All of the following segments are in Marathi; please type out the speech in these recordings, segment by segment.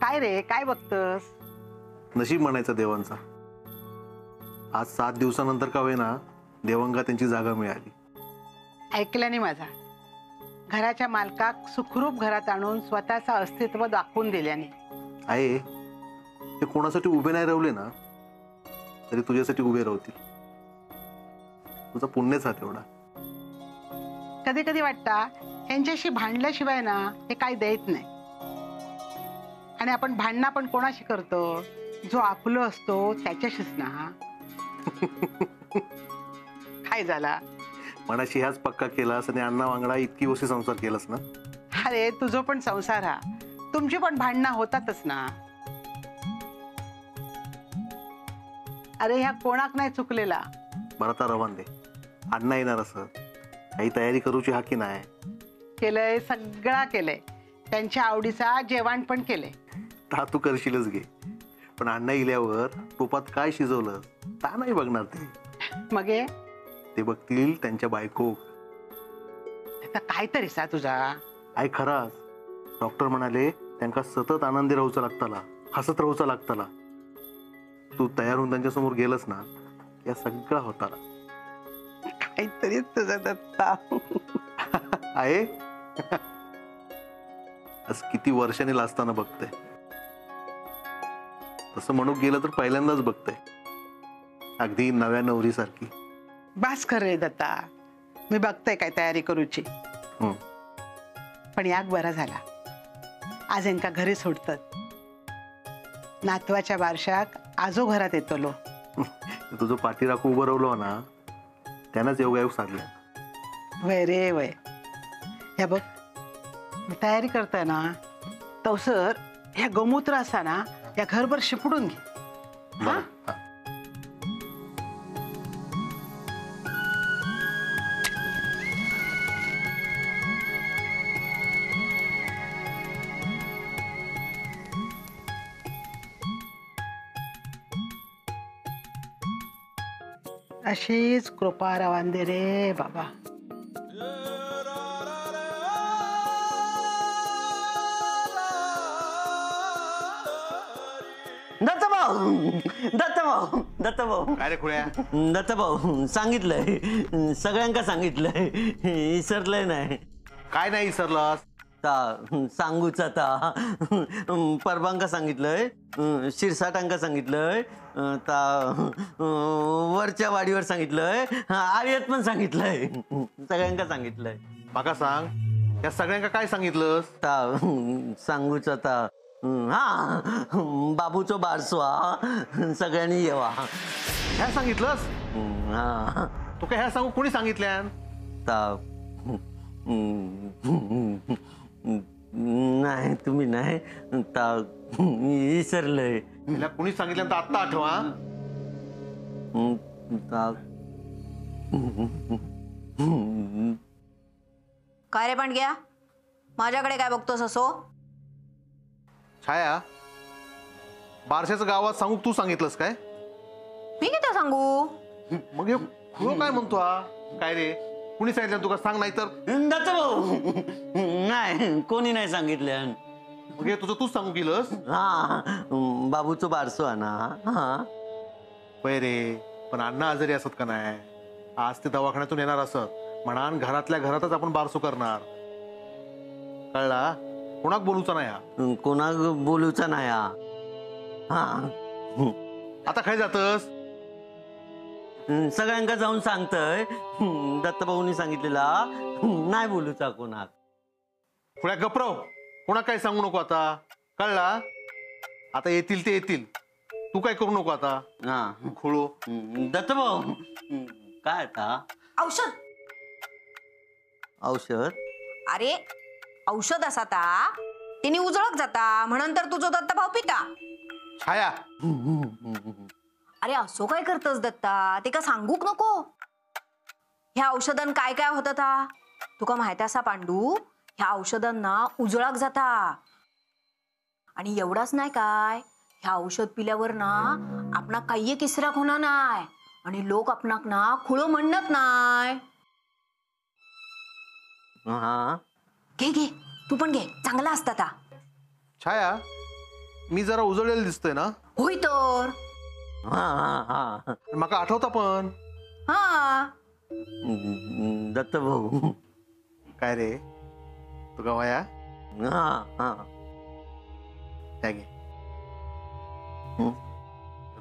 काय रे, काय बघतस? नशीब म्हणायचं देवांचा. आज 7 दिवसानंतर का होईना देवांगा त्यांची जागा मिळाली. ऐकलं नाही माझा. घराच्या मालकाक सुखरूप घरात आणून स्वतःचं अस्तित्व दाखवून दिल्याने. आहे ते कोणासाठी उभे नाही राहिले ना तरी तुझ्यासाठी उभे राहतील. तुझा पुण्यच हा तेवढा. कधी कधी वाटतं यांच्याशी भांडल्याशिवाय ना हे काही देत नाही. आणि आपण भांडणं पण कोणाशी करतो? जो आपलं असतो त्याच्याशीच ना. काय झाला? मनाशी ह्याच पक्का केलास आणि अण्णा वांगडा इतकी वर्षी संसार केलास ना. अरे तुझं पण संसार हा, तुमची पण भांडणं होतातच ना. अरे ह्या कोणाक नाही चुकलेला. बरं आता रवान दे. अण्णा येणार असं काही तयारी करूची हा की नाही? केलंय, सगळा केलंय. त्यांच्या आवडीचा जेवण पण केलंय. ता तू करशीलच घे, पण अण्णा इल्यावर तुपात काय शिजवलं ता नाही बघणार ते. मग ते बघतील त्यांच्या बायको. आता काहीतरी सा तुझा. आई खराच डॉक्टर म्हणाले त्यांना सतत आनंदी राहूचं लागताला, हसत राहूचं लागताला. तू तयार होऊन त्यांच्या समोर गेलस ना या सगळा होताला. काहीतरी तुझा दत्ता आहे. आज किती वर्षांनी लाजताना बघते. तसं म्हणून गेलं तर पहिल्यांदाच बघते, अगदी नव्या नवरीसारखी. बास कर रे दत्ता, मी बघते काय तयारी करूची. पण याक बरा झाला आज यांका घरी सोडतात. नातवाच्या बारशाक आजो घरात येतलो. तुझं पाठी राखू उभं राहिलो ना त्यानंच योगायोग साधला. वय रे वय. ह्या बघ तयारी करताय ना तवसर ह्या गोमूत्र असा ना या घरभर शिपडून घे. हा? अशीच कृपा रावांदे रे बाबा. दत्तभाऊ काय रे खुळ्या? दत्तभाऊ सांगितलंय, सगळ्यांका सांगितलंय, विसरलंय नाही. काय नाही विसरलास? ता सांगूचा ता परबांका सांगितलंय, शिरसाटांका सांगितलंय, ता वरच्या वाडीवर सांगितलंय, आर्यात पण सांगितलंय, सगळ्यांका सांगितलंय. माका सांग या सगळ्यांका काय सांगितलंस? ता सांगूचा ता हा बाबूचो बारसो सगळ्यांनी येवा ह्या सांगितलंस? हा तू काय ह्या सांगू कोणी सांगितल्यान? ता नाही तुम्ही नाही ता विसरलंय. तिला कोणी सांगितलं तर आत्ता आठवा. काय रे पांडग्या, माझ्याकडे काय बघतोस असो? छाया बारशाचं गावात सांगू तू सांगितलंस काय? मी किती सांगू? मग हे खुळं काय म्हणतो हा? काय रे कुणी सांगितलं तुका? सांग नाही तर. दत्तभाऊ नाही कोणी नाही सांगितलं. मग हे तुझं तूच सांगू केलंस? हा बाबूचो बारसो आहे ना. हा होय रे, पण अण्णा आजारी असत का नाही? आज ते दवाखान्यातून येणार असत म्हणान घरातल्या घरातच आपण बारसो करणार. कळला? कोणाक बोलूचा नाही हा. कोणाक बोलूचा नाही हा. आता काय जातस? सगळ्यांका जाऊन सांगतय दत्तभाऊनी सांगितलेला नाही बोलूचा कोणाक. पुढ्या गपरव, कोणाक काय सांगू नको आता. कळला? आता येतील ते येतील, तू काय करू नको आता. हा खुळो. दत्तभाऊ काय आता? औषध. औषध? अरे औषध असा ता तिने उजळक जाता म्हणून तर तुझो दत्तभाऊ पिता. छाया अरे असो काय करतस दत्ता, ते का सांगूक नको. ह्या औषधान काय काय होतं ता तुका माहित असा पांडू. ह्या औषधांना उजळाक जाता. आणि एवढाच नाही काय, ह्या औषध पिल्यावर ना आपणा काही किसराक होणार नाही आणि लोक आपणाक ना खुळं म्हणत नाही. हा घे घे, तू पण घे, चांगला असता ता. छाया मी जरा उजळलेलं दिसतोय ना? होय तर. हा हा हा माका आठवता पण. हा दत्त भाऊ. काय रे तुका वया हा हा त्या घे.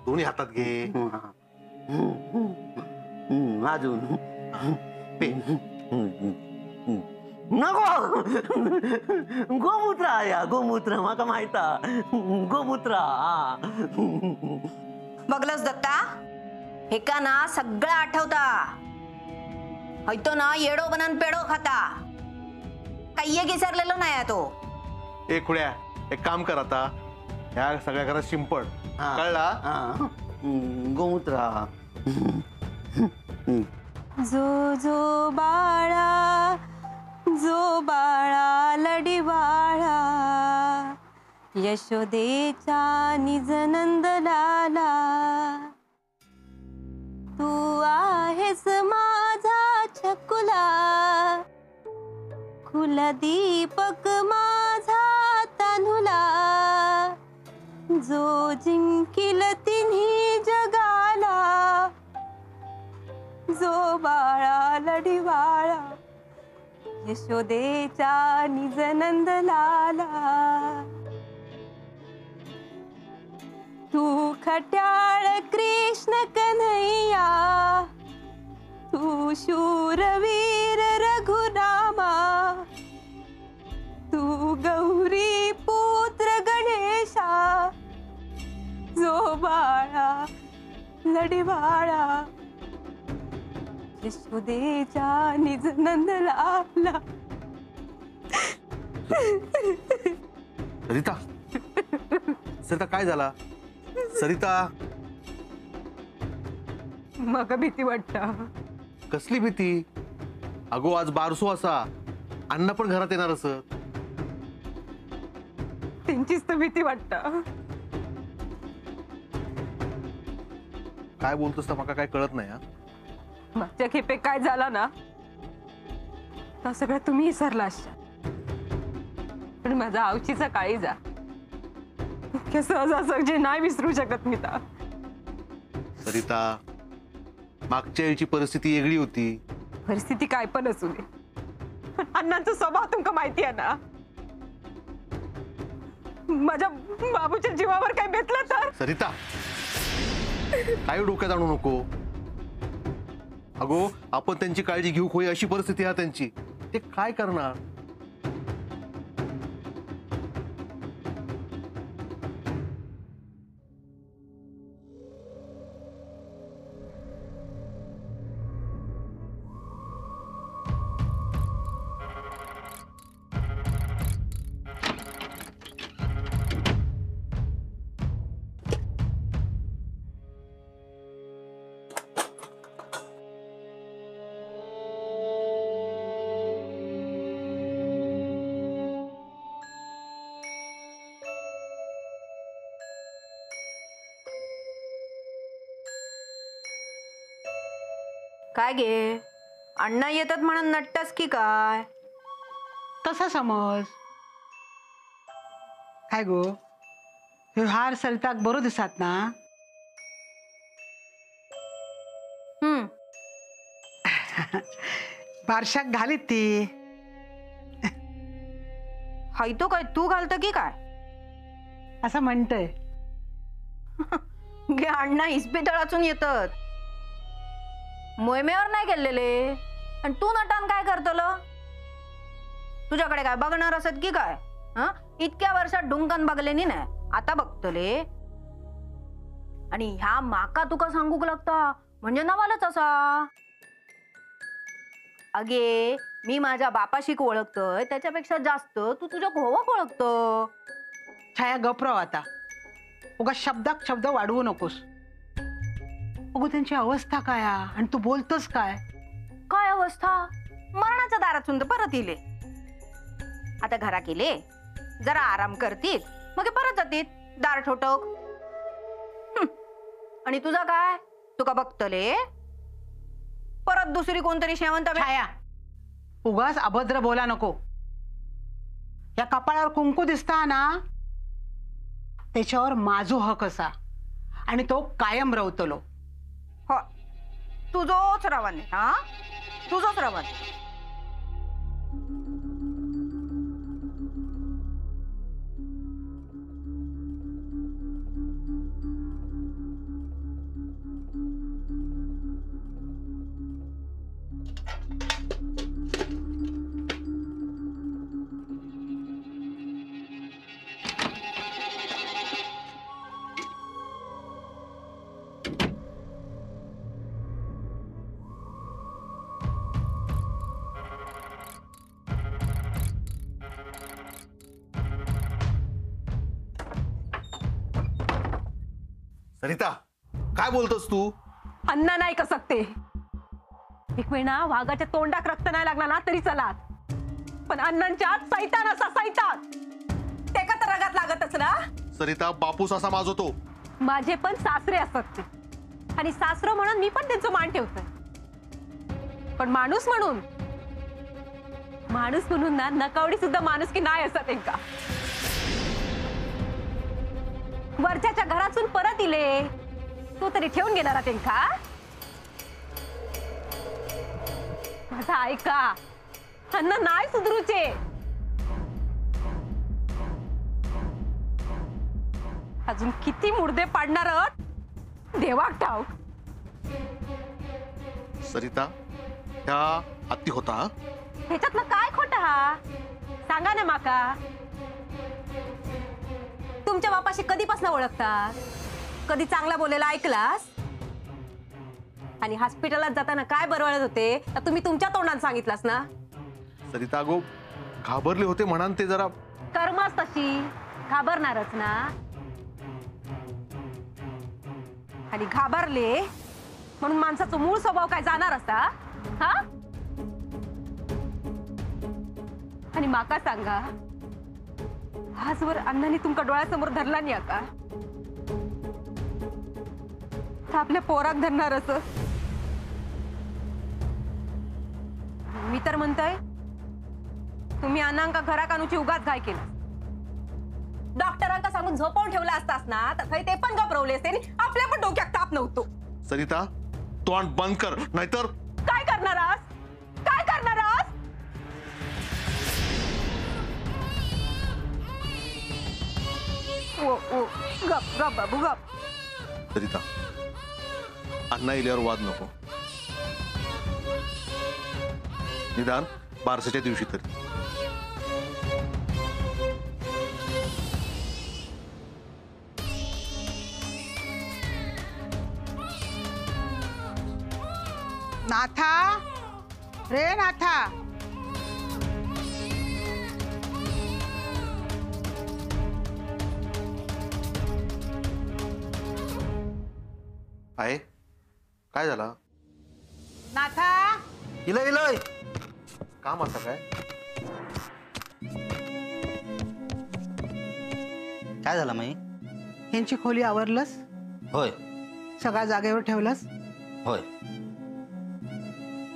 दोन्ही हातात घे. अजून पे. नको. गोमूत्र या गोमूत्र माका माहिता. गोमूत्र बघलस दत्ता, हे का ना सगळं आठवता. हैतो ना येडो बनन पेडो खाता. काही विसरलेलो नाही तो. ए खुड्या एक काम कर आता, ह्या सगळ्या घरात शिंपड. कळला? गोमूत्र. जो जो बाळा, जो बाळा लडी बाळा, यशोदेचा निज नंद लाला. तू आहेस माझा छकुला, कुलदीपक माझा तनुला. जो जिंकिल तिन्ही जगाला, जो बाळा लढी बाळा, यशोदेचा निज नंद लाला. तू खट्याळ कृष्ण कन्हैया, तू शूरवीर रघुरामा, तू गौरी पुत्र गणेशा. जो बाळा लढी बाळा, यशोदेचा निज नंद लाला. सरिता सरिता काय झाला? सरिता मग भीती वाटत. कसली भीती? अगो आज बारसो असा, अण्णा पण घरात येणार असं. त्यांचीच तर भीती वाटत. काय बोलतोस तर मला काय कळत नाही. हा मागच्या खेपे काय झाला ना, तर सगळं तुम्ही विसरला असता. पण माझा आवचीचा काळीजा सहज जे नाही विसरू शकत मी तर. सरिता मागच्या वेळची परिस्थिती वेगळी होती. परिस्थिती काय पण असू दे, पण अण्णांचा स्वभाव तुमका माहिती आहे ना. माझ्या बाबूच्या जीवावर काय बेतलं तर. सरिता काय डोक्यात आणू नको. अगो आपण त्यांची काळजी घेऊ होई अशी परिस्थिती आहे त्यांची. ते काय करणार? काय गे, अण्णा येतात म्हणून नट्टस की काय? तसा समज. काय गो, ह्यो हार सरिताक बरो दिसत ना. बारशाक घालीत ती. हैतो काय तू घालतं की काय? असं म्हणतय. गे अण्णा इस्पितळातून येतात. मोहिमेवर नाही गेलेले आणि तू नटान काय करतल? तुझ्याकडे काय बघणार असत की काय? इतक्या वर्षात ढुंकन बघले नाही, आता बघतले. आणि ह्या माका तुका सांगूक लागता म्हणजे नवालच असा. अगे मी माझ्या बापाशी ओळखतोय त्याच्यापेक्षा जास्त तू तुझ्या घोवाक ओळखतो. छाया गपराव आता. उगा शब्दात शब्द वाढवू नकोस. अगो त्यांची अवस्था काय आ? आणि तू बोलतोस काय? काय अवस्था? मरणाच्या दारातून तर परत येले. आता घरा गेले, जरा आराम करतील, मग परत जातील दार ठोठक. आणि तुझा काय? तुका बघतले परत दुसरी कोणतरी शेवंत छाया, उगाच अभद्र बोला नको. या कपाळावर कुंकू दिसता ना, त्याच्यावर माझो हक असा आणि तो कायम रवतलो. हो, तुझोच रवाने. हा, तुझोच रवाने. सरिता, काय बोलतोस तू? अण्णा नाही का सकते. एक महिना वाघाच्या तोंडात रक्त नाही लागला ना तरी चला, पण अण्णांच्या आत सैतान असा सैतान, ते का तर रगात लागतच ना. सरिता, बापूस असा माजवतो. माझे पण सासरे असतात ते, आणि सासरं म्हणून मी पण त्यांचं मान ठेवतोय. पण माणूस म्हणून ना नकावडी सुद्धा माणूस की नाही असत त्यांका. वरच्याच्या घरातून परत इले, तो तरी ठेवून गेला त्यांका. माझा ऐका, अन्न नाही सुधरूचे. अजून किती मुर्दे पाडणार देवाक ठाऊक. सरिता, ह्या हत्ती होता. ह्याच्यातलं काय खोट हा सांगा ना माका. तुमच्या बापाशी कधीपासून ओळखतात? कधी चांगला बोलायला ऐकलास? आणि हॉस्पिटलात जाताना काय बरवळत होते तर तुम्ही तुमच्या तोंडात सांगितलास ना. सरिता गो, घाबरले होते म्हणान ते जरा. कर्मच तशी, घाबरणारच ना. आणि घाबरले म्हणून माणसाचा मूळ स्वभाव काय जाणार असा? हा, आणि माका सांगा, आजवर अण्णांनी तुमका डोळ्यासमोर धरला नाही का? तर आपल्या पोराक धरणार असं. मी तर म्हणतोय, तुम्ही अण्णांका घरात आणूची उगाच घाय केला. डॉक्टरांका सांगून झोपवून ठेवला असतास ना, तर ते पण घबरवले असते आणि आपल्या पण डोक्यात ताप नव्हतो. सरिता, तोंड बंद कर, नाहीतर. काय करणार आज? काय करणार आज? ओ ओ, गप गप बाबू गप. सरिता, अण्णा इल्यावर वाद नको. निदान बारसाच्या दिवशी तरी. नाथा, रे नाथा. आहे काय झाला? नाथा, इलय इलय. काम असं काय? काय झालं माई? यांची खोली आवरलंस? होय सगळ्या जागेवर ठेवलंस? होय,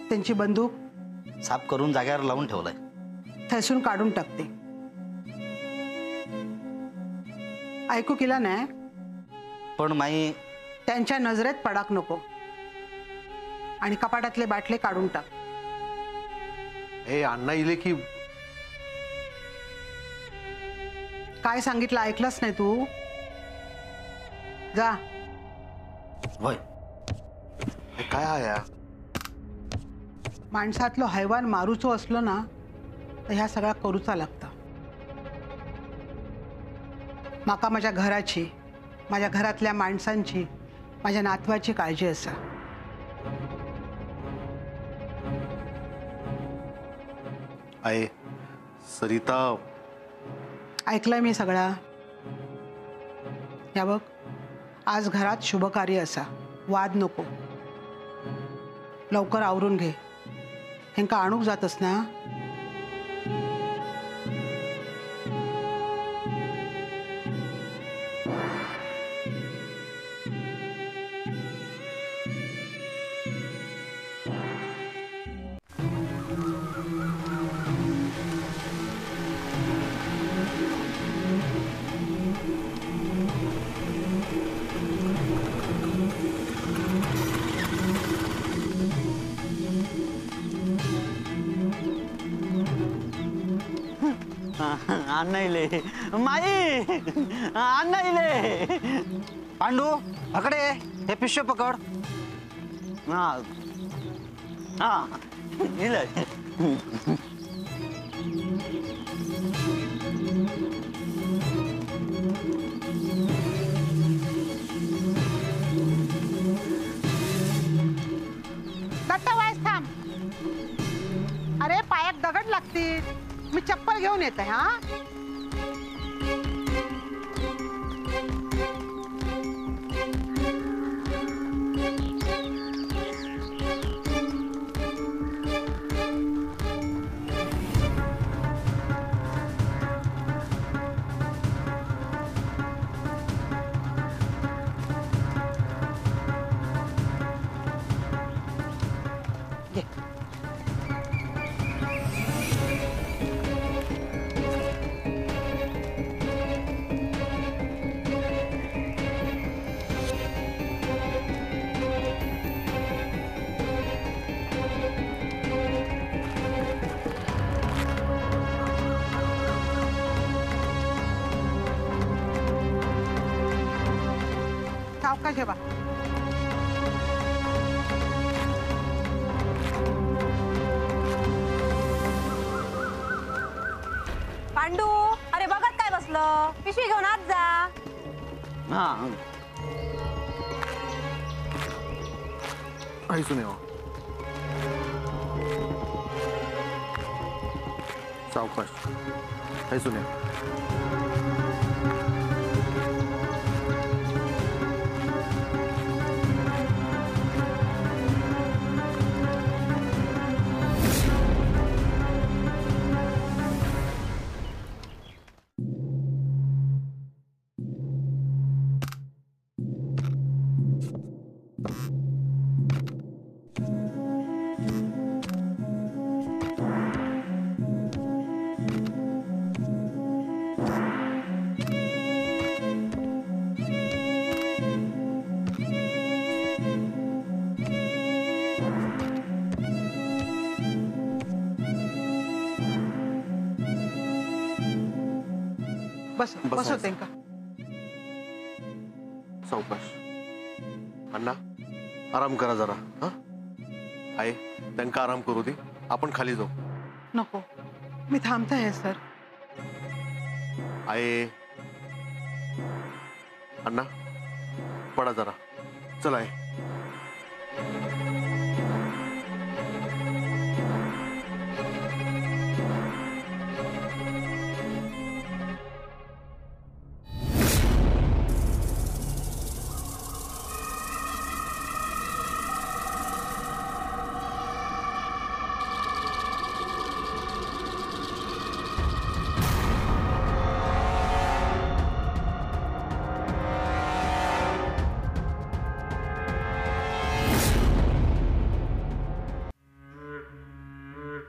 त्यांची बंदूक साफ करून जागेवर लावून ठेवलाय. थैसून काढून टाकते. ऐकू केला नाही, पण माई त्यांच्या नजरेत पडाक नको. आणि कपाटातले बाटले काढून टाक. हे अण्णा इले की काय सांगितलं ऐकलंच नाही तू? जा. होय. हे काय आहे या? माणसातलं हैवान मारूचो असलो ना, तर ह्या सगळ्या करूचा लागता. माका माझ्या घराची, माझ्या घरातल्या माणसांची, माझ्या नातवाची काळजी असा. आहे सरिता, ऐकलंय मी सगळा. या बघ, आज घरात शुभकार्य असा, वाद नको. लवकर आवरून घे. हेंका आणूक जातस ना. अण्णा इले माई, अण्णा इले. पांडू पकडे हे पिशवे पकड. हा हा इले. दत्ता वायस थांब. अरे पायात दगड लागतील. मी चप्पल घेऊन येते. हा घे. सावकाश आहे बा. पांडू, अरे बघत काय बसलं, पिशवी घेऊन आत जा. हा आई सुने सावकाश. आई सुने बस बस होते का. सावकाश. अण्णा आराम करा जरा. हा आई त्यांना आराम करू दे. आपण खाली जाऊ. नको, मी थांबते आहे सर. आहे अण्णा पडा जरा. चला आहे.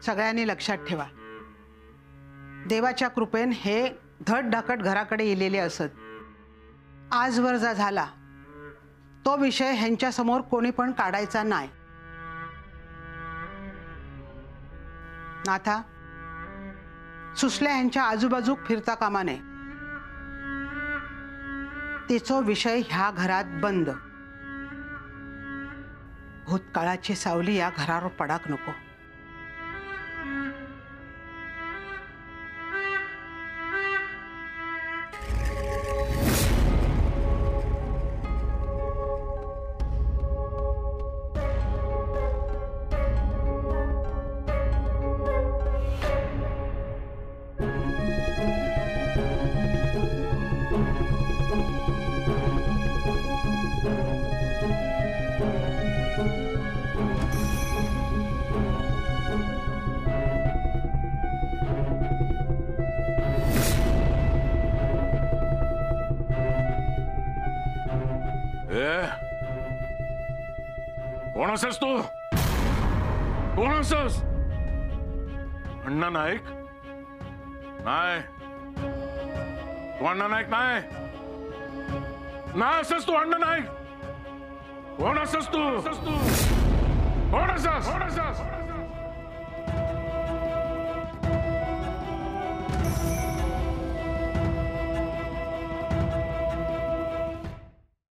सगळ्यांनी लक्षात ठेवा, देवाच्या कृपेन हे धड धाकट घराकडे येलेले असत. आजवर जा झाला तो विषय ह्यांच्या समोर कोणी पण काढायचा नाही. नाथा, सुसल्या ह्यांच्या आजूबाजूक फिरता कामा नये. तिचो विषय ह्या घरात बंद. भूतकाळाची सावली या घरावर पडाक नको. कोण असस तू? कोण असस? अण्णा नाईक? नाही, तू अण्णा नाईक नाही. नाही असस तू अण्णा नाईक. कोण असस तू?